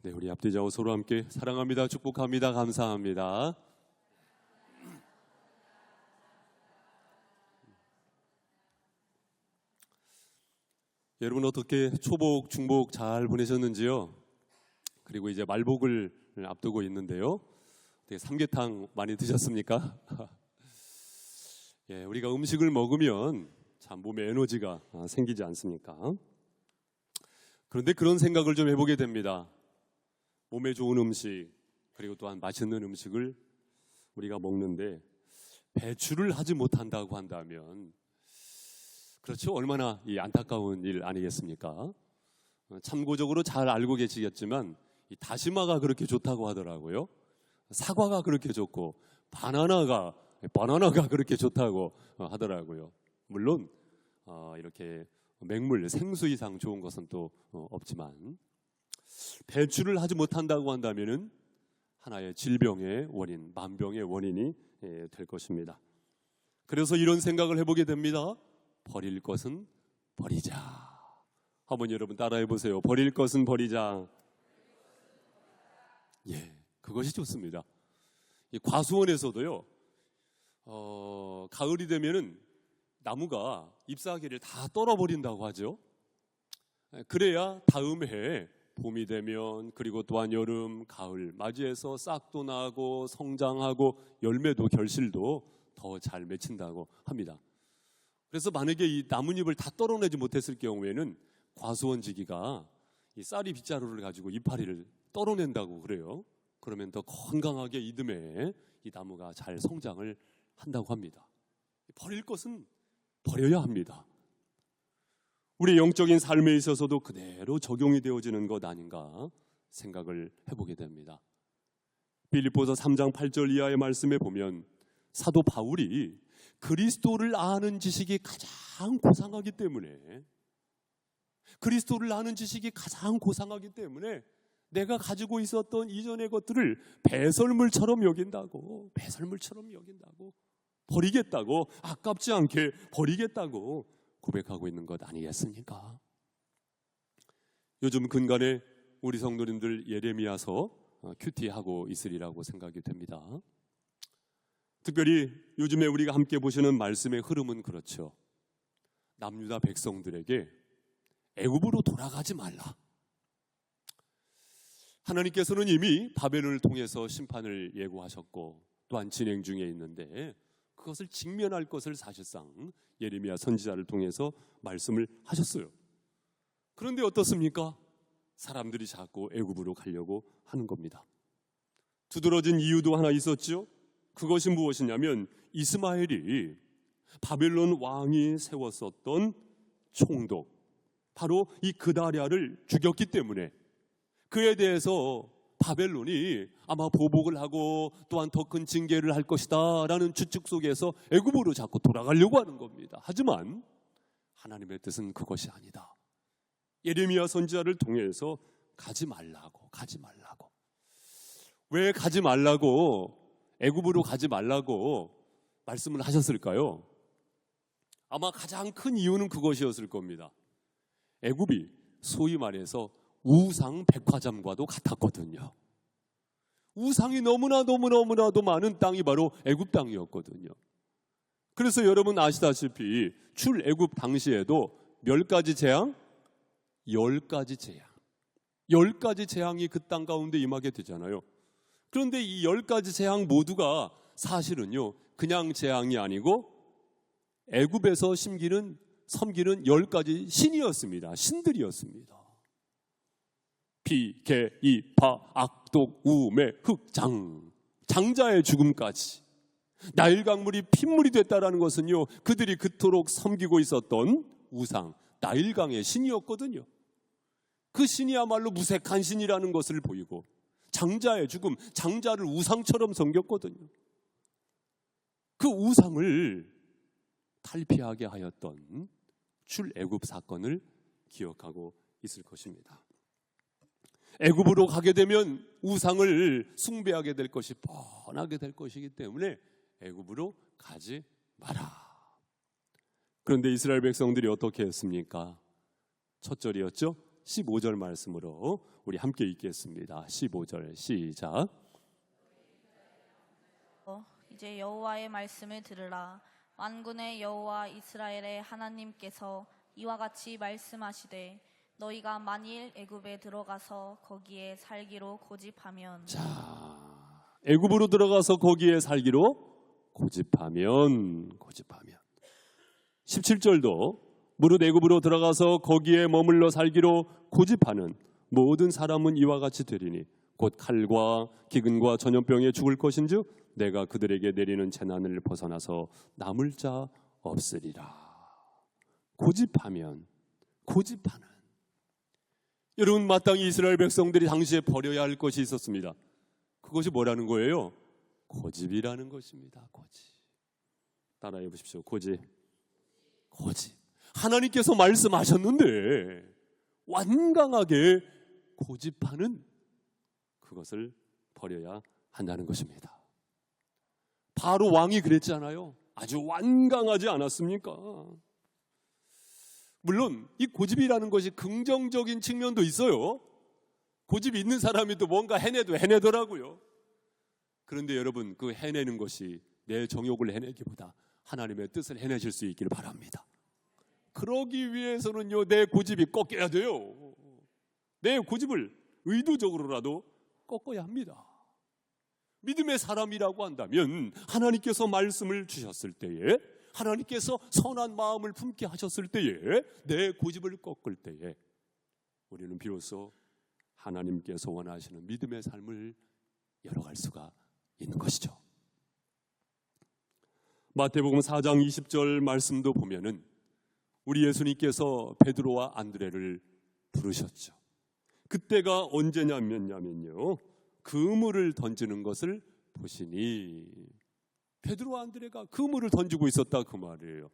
네, 우리 앞뒤 좌우 서로 함께 사랑합니다, 축복합니다, 감사합니다. 여러분 어떻게 초복, 중복 잘 보내셨는지요? 그리고 이제 말복을 앞두고 있는데요. 어떻게 삼계탕 많이 드셨습니까? 예, 우리가 음식을 먹으면 참 몸에 에너지가 생기지 않습니까? 그런데 그런 생각을 좀 해보게 됩니다. 몸에 좋은 음식, 그리고 또한 맛있는 음식을 우리가 먹는데 배출을 하지 못한다고 한다면, 그렇죠, 얼마나 이 안타까운 일 아니겠습니까? 참고적으로 잘 알고 계시겠지만 이 다시마가 그렇게 좋다고 하더라고요. 사과가 그렇게 좋고 바나나가 그렇게 좋다고 하더라고요. 물론 이렇게 맹물, 생수 이상 좋은 것은 또 없지만, 배출을 하지 못한다고 한다면은 하나의 질병의 원인, 만병의 원인이 될 것입니다. 그래서 이런 생각을 해보게 됩니다. 버릴 것은 버리자. 한번 여러분 따라해 보세요. 버릴 것은 버리자. 예, 그것이 좋습니다. 이 과수원에서도요, 가을이 되면은 나무가 잎사귀를 다 떨어버린다고 하죠. 그래야 다음 해 봄이 되면, 그리고 또한 여름, 가을 맞이해서 싹도 나고 성장하고 열매도 결실도 더 잘 맺힌다고 합니다. 그래서 만약에 이 나뭇잎을 다 떨어내지 못했을 경우에는 과수원지기가 이 쌀이 빗자루를 가지고 이파리를 떨어낸다고 그래요. 그러면 더 건강하게 이듬해 이 나무가 잘 성장을 한다고 합니다. 버릴 것은 버려야 합니다. 우리 영적인 삶에 있어서도 그대로 적용이 되어지는 것 아닌가 생각을 해보게 됩니다. 빌립보서 3장 8절 이하의 말씀에 보면 사도 바울이 그리스도를 아는 지식이 가장 고상하기 때문에, 그리스도를 아는 지식이 가장 고상하기 때문에 내가 가지고 있었던 이전의 것들을 배설물처럼 여긴다고, 버리겠다고, 아깝지 않게 버리겠다고 고백하고 있는 것 아니겠습니까? 요즘 근간에 우리 성도님들 예레미야서 큐티하고 있으리라고 생각이 됩니다. 특별히 요즘에 우리가 함께 보시는 말씀의 흐름은 그렇죠. 남유다 백성들에게 애굽으로 돌아가지 말라. 하나님께서는 이미 바벨론을 통해서 심판을 예고하셨고 또한 진행 중에 있는데, 그것을 직면할 것을 사실상 예레미야 선지자를 통해서 말씀을 하셨어요. 그런데 어떻습니까? 사람들이 자꾸 애굽으로 가려고 하는 겁니다. 두드러진 이유도 하나 있었죠. 그것이 무엇이냐면 이스마엘이 바벨론 왕이 세웠었던 총독, 바로 이 그다랴를 죽였기 때문에, 그에 대해서 바벨론이 아마 보복을 하고 또한 더 큰 징계를 할 것이다 라는 추측 속에서 애굽으로 자꾸 돌아가려고 하는 겁니다. 하지만 하나님의 뜻은 그것이 아니다. 예레미야 선지자를 통해서 가지 말라고. 왜 가지 말라고, 애굽으로 가지 말라고 말씀을 하셨을까요? 아마 가장 큰 이유는 그것이었을 겁니다. 애굽이 소위 말해서 우상 백화점과도 같았거든요. 우상이 너무나도 많은 땅이 바로 애굽 땅이었거든요. 그래서 여러분 아시다시피 출애굽 당시에도 몇 가지 재앙? 10가지 재앙. 10가지 재앙이 그 땅 가운데 임하게 되잖아요. 그런데 이 10가지 재앙 모두가 사실은요, 그냥 재앙이 아니고 애굽에서 섬기는 10가지 신이었습니다. 신들이었습니다. 피, 개, 이, 파, 악독, 우매, 흑장, 장자의 죽음까지 나일 강물이 핏물이 됐다라는 것은요, 그들이 그토록 섬기고 있었던 우상 나일강의 신이었거든요. 그 신이야말로 무색한 신이라는 것을 보이고, 장자의 죽음, 장자를 우상처럼 섬겼거든요. 그 우상을 탈피하게 하였던 출애굽 사건을 기억하고 있을 것입니다. 애굽으로 가게 되면 우상을 숭배하게 될 것이 뻔하게 될 것이기 때문에 애굽으로 가지 마라. 그런데 이스라엘 백성들이 어떻게 했습니까? 첫 절이었죠. 15절 말씀으로 우리 함께 읽겠습니다. 15절 시작. 이제 여호와의 말씀을 들으라. 만군의 여호와 이스라엘의 하나님께서 이와 같이 말씀하시되 너희가 만일 애굽에 들어가서 거기에 살기로 고집하면, 자, 애굽으로 들어가서 거기에 살기로 고집하면 17절도 무릇 애굽으로 들어가서 거기에 머물러 살기로 고집하는 모든 사람은 이와 같이 되리니 곧 칼과 기근과 전염병에 죽을 것인즉 내가 그들에게 내리는 재난을 벗어나서 남을 자 없으리라. 고집하면, 고집하는. 여러분, 마땅히 이스라엘 백성들이 당시에 버려야 할 것이 있었습니다. 그것이 뭐라는 거예요? 고집이라는 것입니다. 고집. 따라해 보십시오. 고집. 하나님께서 말씀하셨는데 완강하게 고집하는 그것을 버려야 한다는 것입니다. 바로 왕이 그랬잖아요. 아주 완강하지 않았습니까? 물론 이 고집이라는 것이 긍정적인 측면도 있어요. 고집이 있는 사람이 또 뭔가 해내더라고요. 그런데 여러분, 그 해내는 것이 내 정욕을 해내기보다 하나님의 뜻을 해내실 수 있기를 바랍니다. 그러기 위해서는요, 내 고집이 꺾여야 돼요. 내 고집을 의도적으로라도 꺾어야 합니다. 믿음의 사람이라고 한다면 하나님께서 말씀을 주셨을 때에, 하나님께서 선한 마음을 품게 하셨을 때에, 내 고집을 꺾을 때에 우리는 비로소 하나님께서 원하시는 믿음의 삶을 열어갈 수가 있는 것이죠. 마태복음 4장 20절 말씀도 보면은 우리 예수님께서 베드로와 안드레를 부르셨죠. 그때가 언제냐면요, 그물을 던지는 것을 보시니, 베드로와 안드레가 그물을 던지고 있었다 그 말이에요.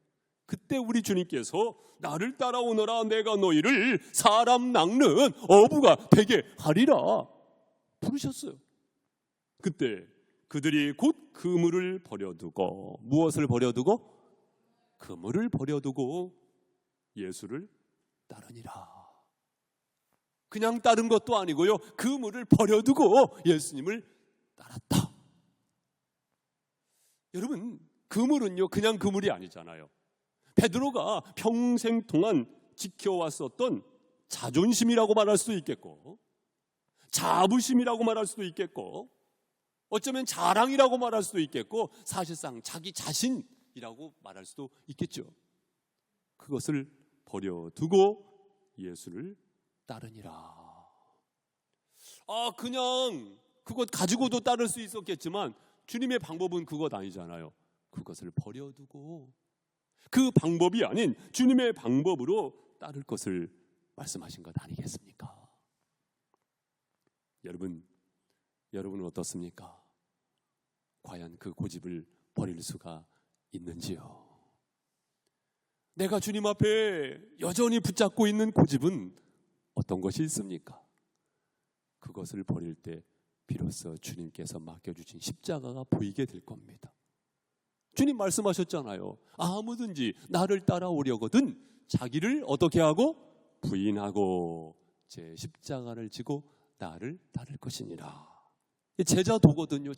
그때 우리 주님께서 나를 따라오너라, 내가 너희를 사람 낚는 어부가 되게 하리라 부르셨어요. 그때 그들이 곧 그물을 버려두고, 무엇을 버려두고? 그물을 버려두고 예수를 따르니라. 그냥 따른 것도 아니고요, 그물을 버려두고 예수님을 따랐다. 여러분, 그물은요 그냥 그물이 아니잖아요. 베드로가 평생 동안 지켜왔었던 자존심이라고 말할 수도 있겠고, 자부심이라고 말할 수도 있겠고, 어쩌면 자랑이라고 말할 수도 있겠고, 사실상 자기 자신이라고 말할 수도 있겠죠. 그것을 버려두고 예수를 따르니라. 그냥 그것 가지고도 따를 수 있었겠지만 주님의 방법은 그것 아니잖아요. 그것을 버려두고 그 방법이 아닌 주님의 방법으로 따를 것을 말씀하신 것 아니겠습니까? 여러분은 어떻습니까? 과연 그 고집을 버릴 수가 있는지요? 내가 주님 앞에 여전히 붙잡고 있는 고집은 어떤 것이 있습니까? 그것을 버릴 때 비로소 주님께서 맡겨주신 십자가가 보이게 될 겁니다. 주님 말씀하셨잖아요. 아무든지 나를 따라오려거든 자기를 어떻게 하고? 부인하고 제 십자가를 지고 나를 따를 것이니라. 제자도거든요.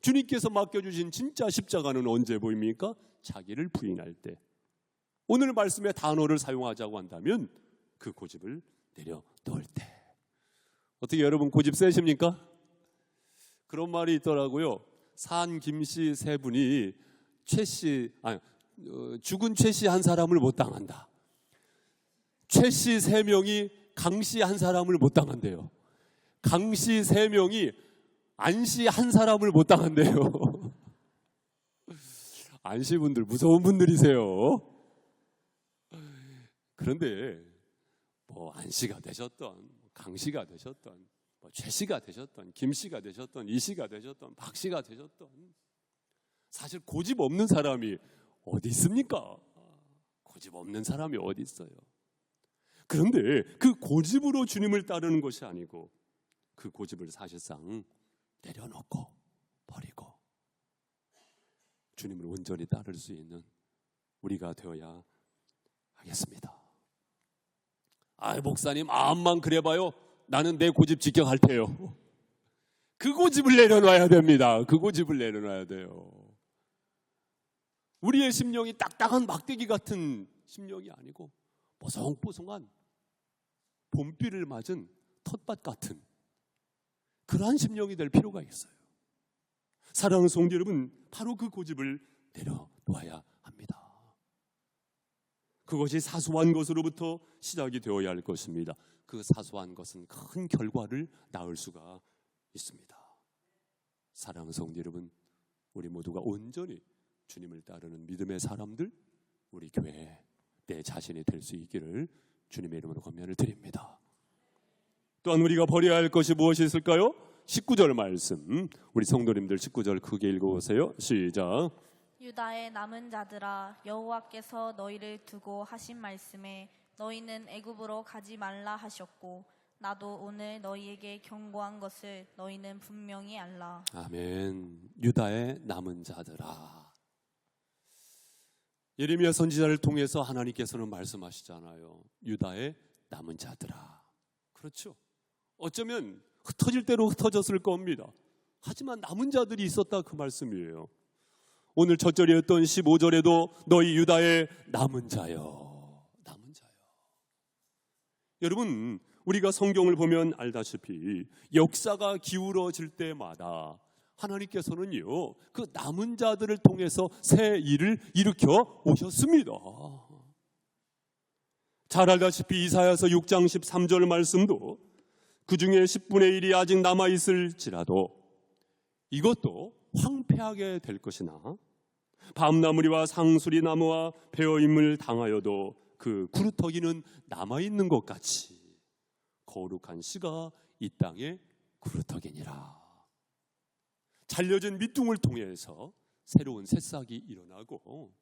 주님께서 맡겨주신 진짜 십자가는 언제 보입니까? 자기를 부인할 때. 오늘 말씀의 단어를 사용하자고 한다면 그 고집을 내려놓을 때. 어떻게 여러분 고집 세십니까? 그런 말이 있더라고요. 산 김씨 세 분이 죽은 최씨 한 사람을 못 당한다. 최씨 세 명이 강씨 한 사람을 못 당한대요. 강씨 세 명이 안씨 한 사람을 못 당한대요. 안씨 분들 무서운 분들이세요. 그런데 뭐 안씨가 되셨던, 강씨가 되셨던, 최씨가 되셨던, 김씨가 되셨던, 이씨가 되셨던, 박씨가 되셨던, 사실 고집 없는 사람이 어디 있습니까? 고집 없는 사람이 어디 있어요? 그런데 그 고집으로 주님을 따르는 것이 아니고 그 고집을 사실상 내려놓고 버리고 주님을 온전히 따를 수 있는 우리가 되어야 하겠습니다. 목사님 마음만 그래봐요. 나는 내 고집 지켜갈 테요. 그 고집을 내려놔야 됩니다. 그 고집을 내려놔야 돼요. 우리의 심령이 딱딱한 막대기 같은 심령이 아니고 뽀송뽀송한 봄비를 맞은 텃밭 같은 그러한 심령이 될 필요가 있어요. 사랑하는 성도 여러분, 바로 그 고집을 내려놓아야 합니다. 그것이 사소한 것으로부터 시작이 되어야 할 것입니다. 그 사소한 것은 큰 결과를 낳을 수가 있습니다. 사랑하는 성도 여러분, 우리 모두가 온전히 주님을 따르는 믿음의 사람들, 우리 교회 내 자신이 될 수 있기를 주님의 이름으로 권면을 드립니다. 또한 우리가 버려야 할 것이 무엇이 있을까요? 19절 말씀, 우리 성도님들 19절 크게 읽어보세요. 시작. 유다의 남은 자들아, 여호와께서 너희를 두고 하신 말씀에 너희는 애굽으로 가지 말라 하셨고 나도 오늘 너희에게 경고한 것을 너희는 분명히 알라. 아멘. 유다의 남은 자들아. 예레미야 선지자를 통해서 하나님께서는 말씀하시잖아요. 유다의 남은 자들아. 그렇죠. 어쩌면 흩어질 대로 흩어졌을 겁니다. 하지만 남은 자들이 있었다, 그 말씀이에요. 오늘 첫 절이었던 15절에도 너희 유다의 남은 자여, 남은 자여. 여러분, 우리가 성경을 보면 알다시피 역사가 기울어질 때마다 하나님께서는요, 그 남은 자들을 통해서 새 일을 일으켜 오셨습니다. 잘 알다시피 이사야서 6장 13절 말씀도 그 중에 10분의 1이 아직 남아있을지라도 이것도 황폐하게 될 것이나 밤나무리와 상수리나무와 베어임을 당하여도 그 구루터기는 남아있는 것 같이 거룩한 씨가 이 땅에 구루터기니라. 잘려진 밑둥을 통해서 새로운 새싹이 일어나고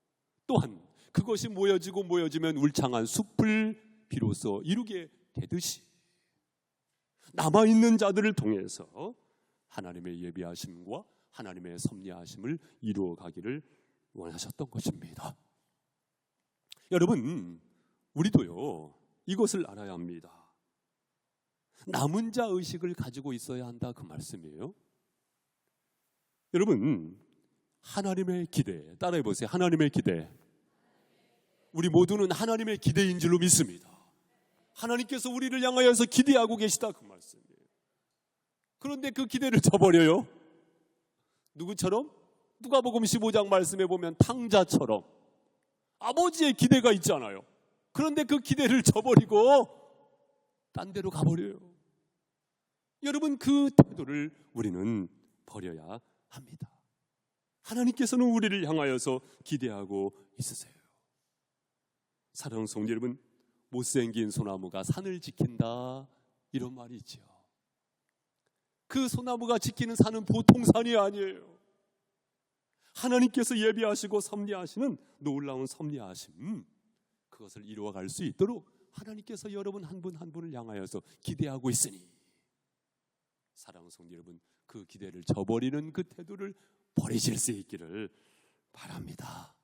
또한 그것이 모여지면 울창한 숲을 비로소 이루게 되듯이 남아있는 자들을 통해서 하나님의 예비하심과 하나님의 섭리하심을 이루어가기를 원하셨던 것입니다. 여러분, 우리도요 이것을 알아야 합니다. 남은 자 의식을 가지고 있어야 한다, 그 말씀이에요. 여러분, 하나님의 기대, 따라해 보세요. 하나님의 기대. 우리 모두는 하나님의 기대인 줄로 믿습니다. 하나님께서 우리를 향하여서 기대하고 계시다, 그 말씀이에요. 그런데 그 기대를 저버려요. 누구처럼? 누가복음 15장 말씀에 보면 탕자처럼 아버지의 기대가 있잖아요. 그런데 그 기대를 저버리고 딴 데로 가버려요. 여러분, 그 태도를 우리는 버려야 합니다. 하나님께서는 우리를 향하여서 기대하고 있으세요. 사랑하는 성도 여러분, 못생긴 소나무가 산을 지킨다, 이런 말이 있죠. 그 소나무가 지키는 산은 보통 산이 아니에요. 하나님께서 예비하시고 섭리하시는 놀라운 섭리하심, 그것을 이루어갈 수 있도록 하나님께서 여러분 한 분 한 분을 향하여서 기대하고 있으니 사랑하는 성도 여러분, 그 기대를 저버리는 그 태도를 버리실 수 있기를 바랍니다.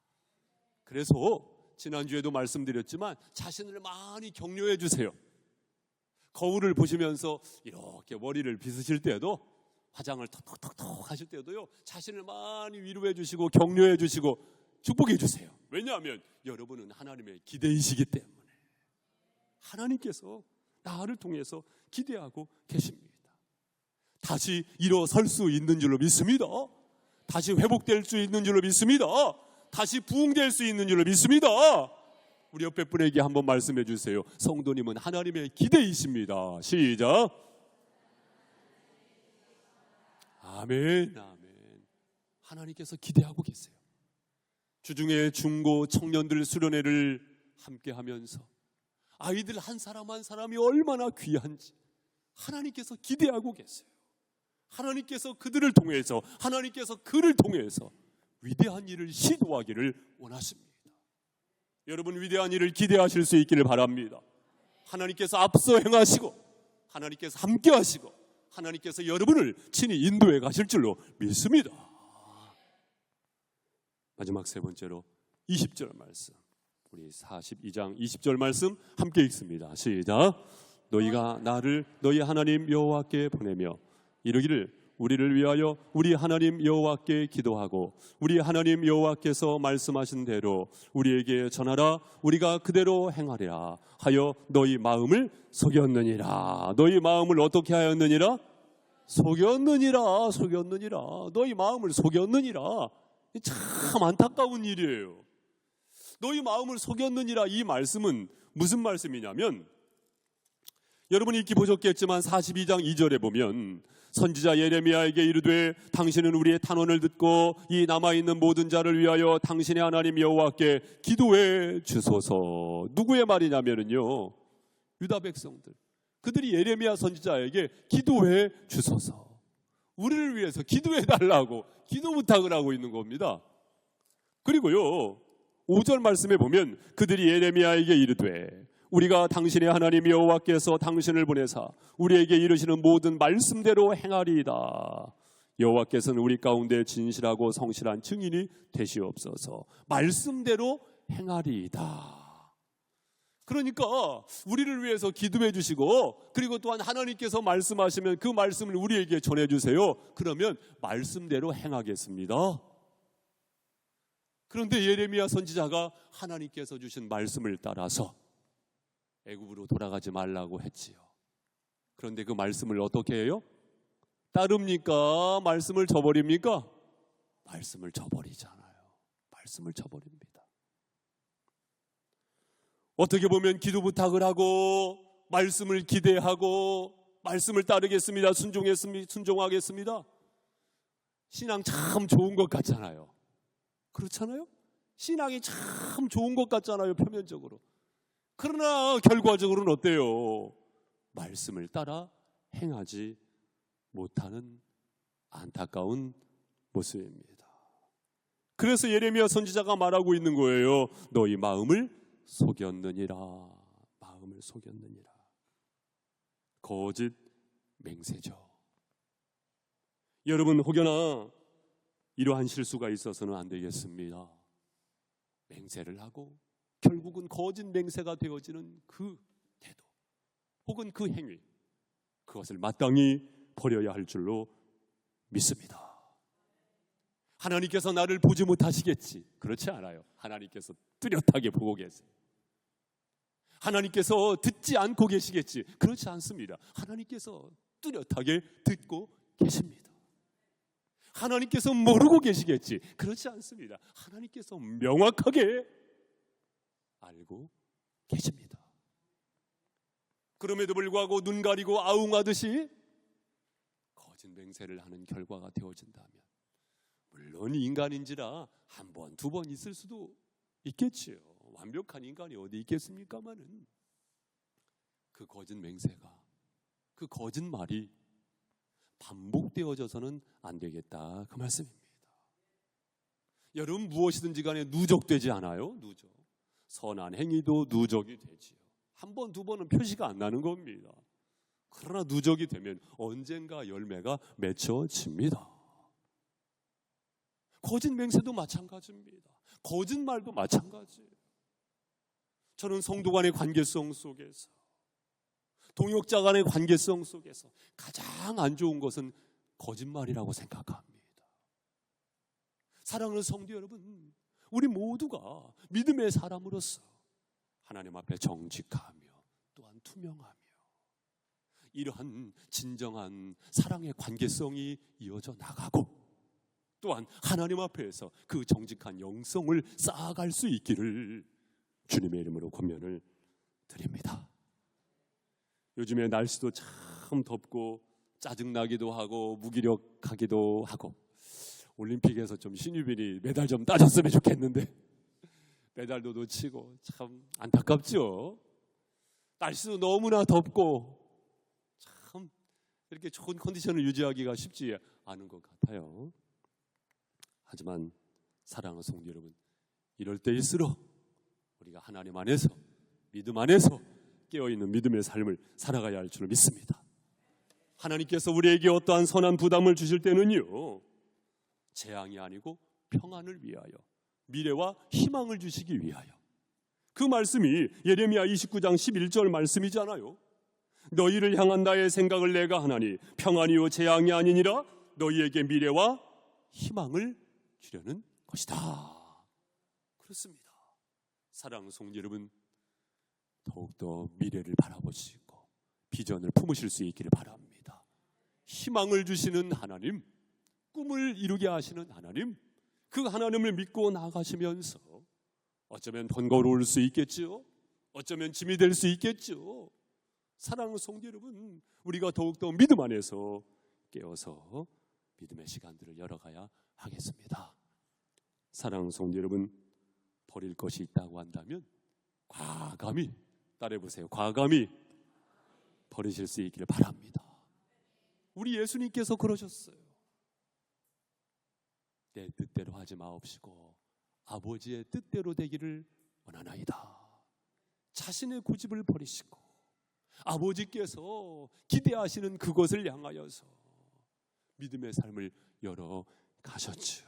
그래서 지난주에도 말씀드렸지만 자신을 많이 격려해 주세요. 거울을 보시면서 이렇게 머리를 빗으실 때도, 화장을 톡톡톡톡 하실 때도요, 자신을 많이 위로해 주시고 격려해 주시고 축복해 주세요. 왜냐하면 여러분은 하나님의 기대이시기 때문에 하나님께서 나를 통해서 기대하고 계십니다. 다시 일어설 수 있는 줄로 믿습니다. 다시 회복될 수 있는 줄로 믿습니다. 다시 부흥될 수 있는 줄로 믿습니다. 우리 옆에 분에게 한번 말씀해 주세요. 성도님은 하나님의 기대이십니다. 시작. 아멘, 아멘. 하나님께서 기대하고 계세요. 주중에 중고 청년들 수련회를 함께 하면서 아이들 한 사람 한 사람이 얼마나 귀한지 하나님께서 기대하고 계세요. 하나님께서 그들을 통해서, 하나님께서 그를 통해서 위대한 일을 시도하기를 원하십니다. 여러분, 위대한 일을 기대하실 수 있기를 바랍니다. 하나님께서 앞서 행하시고 하나님께서 함께 하시고 하나님께서 여러분을 친히 인도해 가실 줄로 믿습니다. 마지막 세 번째로 20절 말씀, 우리 42장 20절 말씀 함께 읽습니다. 시작. 너희가 나를 너희 하나님 여호와께 보내며 이르기를 우리를 위하여 우리 하나님 여호와께 기도하고 우리 하나님 여호와께서 말씀하신 대로 우리에게 전하라. 우리가 그대로 행하리라 하여 너희 마음을 속였느니라. 너희 마음을 어떻게 하였느니라? 속였느니라. 속였느니라. 너희 마음을 속였느니라. 참 안타까운 일이에요. 너희 마음을 속였느니라. 이 말씀은 무슨 말씀이냐면, 여러분이 읽기 보셨겠지만 42장 2절에 보면 선지자 예레미야에게 이르되 당신은 우리의 탄원을 듣고 이 남아있는 모든 자를 위하여 당신의 하나님 여호와께 기도해 주소서. 누구의 말이냐면요, 유다 백성들. 그들이 예레미야 선지자에게 기도해 주소서. 우리를 위해서 기도해 달라고 기도 부탁을 하고 있는 겁니다. 그리고요 5절 말씀에 보면 그들이 예레미야에게 이르되 우리가 당신의 하나님 여호와께서 당신을 보내사 우리에게 이르시는 모든 말씀대로 행하리이다. 여호와께서는 우리 가운데 진실하고 성실한 증인이 되시옵소서. 말씀대로 행하리이다. 그러니까 우리를 위해서 기도해 주시고, 그리고 또한 하나님께서 말씀하시면 그 말씀을 우리에게 전해 주세요. 그러면 말씀대로 행하겠습니다. 그런데 예레미야 선지자가 하나님께서 주신 말씀을 따라서 애굽으로 돌아가지 말라고 했지요. 그런데 그 말씀을 어떻게 해요? 따릅니까? 말씀을 저버립니까? 말씀을 저버리잖아요. 말씀을 저버립니다. 어떻게 보면 기도 부탁을 하고 말씀을 기대하고 말씀을 따르겠습니다, 순종하겠습니다. 신앙 참 좋은 것 같잖아요. 그렇잖아요? 신앙이 참 좋은 것 같잖아요, 표면적으로. 그러나 결과적으로는 어때요? 말씀을 따라 행하지 못하는 안타까운 모습입니다. 그래서 예레미야 선지자가 말하고 있는 거예요. 너희 마음을 속였느니라. 마음을 속였느니라. 거짓 맹세죠. 여러분, 혹여나 이러한 실수가 있어서는 안 되겠습니다. 맹세를 하고 결국은 거짓 맹세가 되어지는 그 태도 혹은 그 행위, 그것을 마땅히 버려야 할 줄로 믿습니다. 하나님께서 나를 보지 못하시겠지. 그렇지 않아요. 하나님께서 뚜렷하게 보고 계세요. 하나님께서 듣지 않고 계시겠지. 그렇지 않습니다. 하나님께서 뚜렷하게 듣고 계십니다. 하나님께서 모르고 계시겠지. 그렇지 않습니다. 하나님께서 명확하게 알고 계십니다. 그럼에도 불구하고 눈 가리고 아웅하듯이 거짓 맹세를 하는 결과가 되어진다면, 물론 인간인지라 한 번, 두 번 있을 수도 있겠지요. 완벽한 인간이 어디 있겠습니까마는 그 거짓 맹세가, 그 거짓말이 반복되어져서는 안 되겠다, 그 말씀입니다. 여러분, 무엇이든지 간에 누적되지 않아요? 누적. 선한 행위도 누적이 되지요. 한 번, 두 번은 표시가 안 나는 겁니다. 그러나 누적이 되면 언젠가 열매가 맺혀집니다. 거짓 맹세도 마찬가지입니다. 거짓말도 마찬가지예요. 저는 성도 간의 관계성 속에서, 동역자 간의 관계성 속에서 가장 안 좋은 것은 거짓말이라고 생각합니다. 사랑하는 성도 여러분, 우리 모두가 믿음의 사람으로서 하나님 앞에 정직하며 또한 투명하며 이러한 진정한 사랑의 관계성이 이어져 나가고, 또한 하나님 앞에서 그 정직한 영성을 쌓아갈 수 있기를 주님의 이름으로 권면을 드립니다. 요즘에 날씨도 참 덥고 짜증나기도 하고 무기력하기도 하고, 올림픽에서 좀 신유빈이 메달 좀 따졌으면 좋겠는데 메달도 놓치고 참 안타깝죠. 날씨도 너무나 덥고 참 이렇게 좋은 컨디션을 유지하기가 쉽지 않은 것 같아요. 하지만 사랑하는 성도 여러분, 이럴 때일수록 우리가 하나님 안에서, 믿음 안에서 깨어있는 믿음의 삶을 살아가야 할 줄 믿습니다. 하나님께서 우리에게 어떠한 선한 부담을 주실 때는요, 재앙이 아니고 평안을 위하여, 미래와 희망을 주시기 위하여, 그 말씀이 예레미야 29장 11절 말씀이잖아요. 너희를 향한 나의 생각을 내가 하나니 평안이요 재앙이 아니니라 너희에게 미래와 희망을 주려는 것이다. 그렇습니다. 사랑하는 성도 여러분, 더욱더 미래를 바라보시고 비전을 품으실 수 있기를 바랍니다. 희망을 주시는 하나님, 꿈을 이루게 하시는 하나님, 그 하나님을 믿고 나가시면서 어쩌면 번거로울 수 있겠죠. 어쩌면 짐이 될 수 있겠죠. 사랑하는 성도 여러분, 우리가 더욱더 믿음 안에서 깨어서 믿음의 시간들을 열어가야 하겠습니다. 사랑하는 성도 여러분, 버릴 것이 있다고 한다면 과감히 따라해보세요. 과감히 버리실 수 있기를 바랍니다. 우리 예수님께서 그러셨어요. 내 뜻대로 하지 마옵시고 아버지의 뜻대로 되기를 원하나이다. 자신의 고집을 버리시고 아버지께서 기대하시는 그것을 향하여서 믿음의 삶을 열어 가셨죠.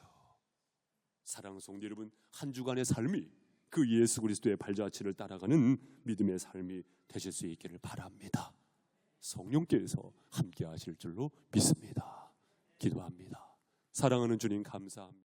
사랑하는 성도 여러분, 한 주간의 삶이 그 예수 그리스도의 발자취를 따라가는 믿음의 삶이 되실 수 있기를 바랍니다. 성령께서 함께 하실 줄로 믿습니다. 기도합니다. 사랑하는 주님 감사합니다.